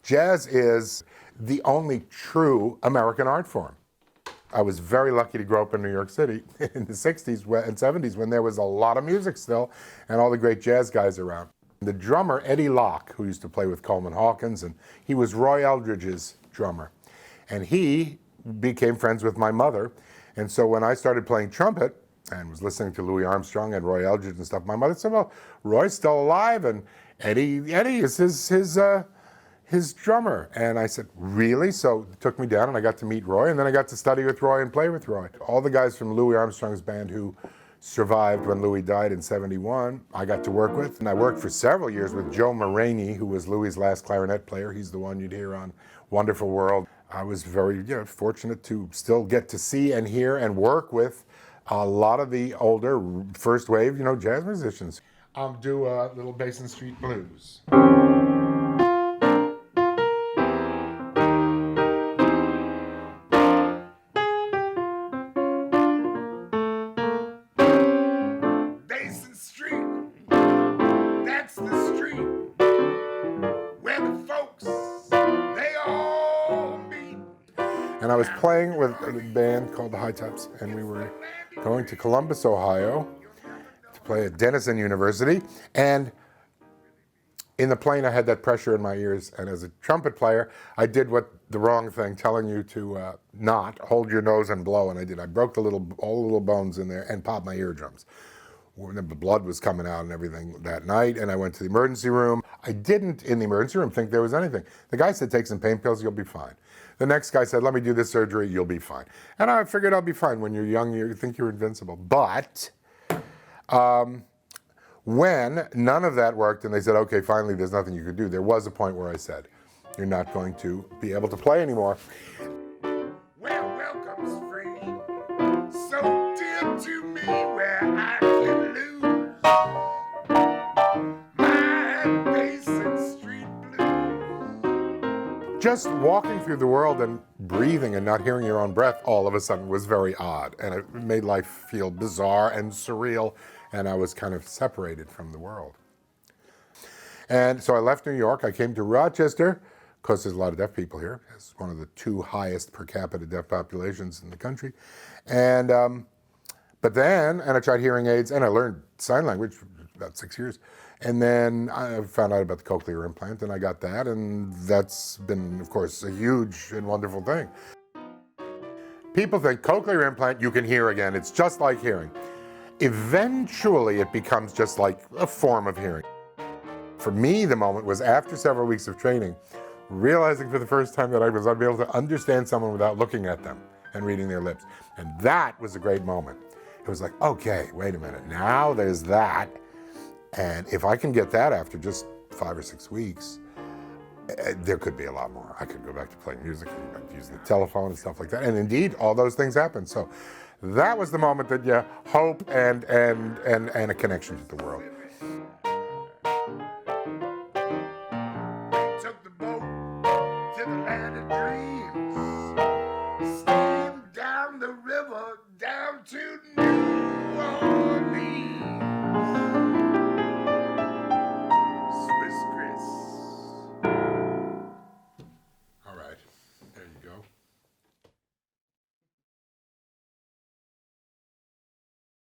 Jazz is the only true American art form. I was very lucky to grow up in New York City in the 60s and 70s when there was a lot of music still and all the great jazz guys around. The drummer, Eddie Locke, who used to play with Coleman Hawkins, and he was Roy Eldridge's drummer. And he became friends with my mother. And so when I started playing trumpet and was listening to Louis Armstrong and Roy Eldridge and stuff, my mother said, well, Roy's still alive and Eddie is his drummer. And I said, really? So it took me down and I got to meet Roy, and then I got to study with Roy and play with Roy. All the guys from Louis Armstrong's band who survived when Louis died in '71, I got to work with. And I worked for several years with Joe Maraney, who was Louis's last clarinet player. He's the one you'd hear on Wonderful World. I was very fortunate to still get to see and hear and work with a lot of the older first wave, jazz musicians. I'll do a little Basin Street Blues. Basin Street, that's the street where the folks, they all meet. And I was playing with a band called the High Tops, and we were going to Columbus, Ohio, to play at Denison University. And in the plane, I had that pressure in my ears. And as a trumpet player, I did the wrong thing, telling you to not hold your nose and blow. And I did. I broke all the little bones in there and popped my eardrums. The blood was coming out and everything that night. And I went to the emergency room. I didn't, in the emergency room, think there was anything. The guy said, take some pain pills, you'll be fine. The next guy said, let me do this surgery, you'll be fine. And I figured I'll be fine. When you're young, you think you're invincible. But when none of that worked and they said, okay, finally there's nothing you could do, there was a point where I said, you're not going to be able to play anymore. Well, welcome's free, so dear to me where I can lose my Basin Street Blues. Just walking through the world and breathing and not hearing your own breath all of a sudden was very odd, and it made life feel bizarre and surreal, and I was kind of separated from the world. And so I left New York. I came to Rochester because there's a lot of deaf people here. It's one of the 2 highest per capita deaf populations in the country. And but then I tried hearing aids, and I learned sign language for about 6 years. And then I found out about the cochlear implant, and I got that, and that's been, of course, a huge and wonderful thing. People think cochlear implant, you can hear again. It's just like hearing. Eventually, it becomes just like a form of hearing. For me, the moment was after several weeks of training, realizing for the first time that I'd be able to understand someone without looking at them and reading their lips. And that was a great moment. It was like, okay, wait a minute, now there's that. And if I can get that after just 5 or 6 weeks, there could be a lot more. I could go back to playing music, I could use the telephone and stuff like that. And indeed, all those things happened. So that was the moment that, hope and a connection to the world.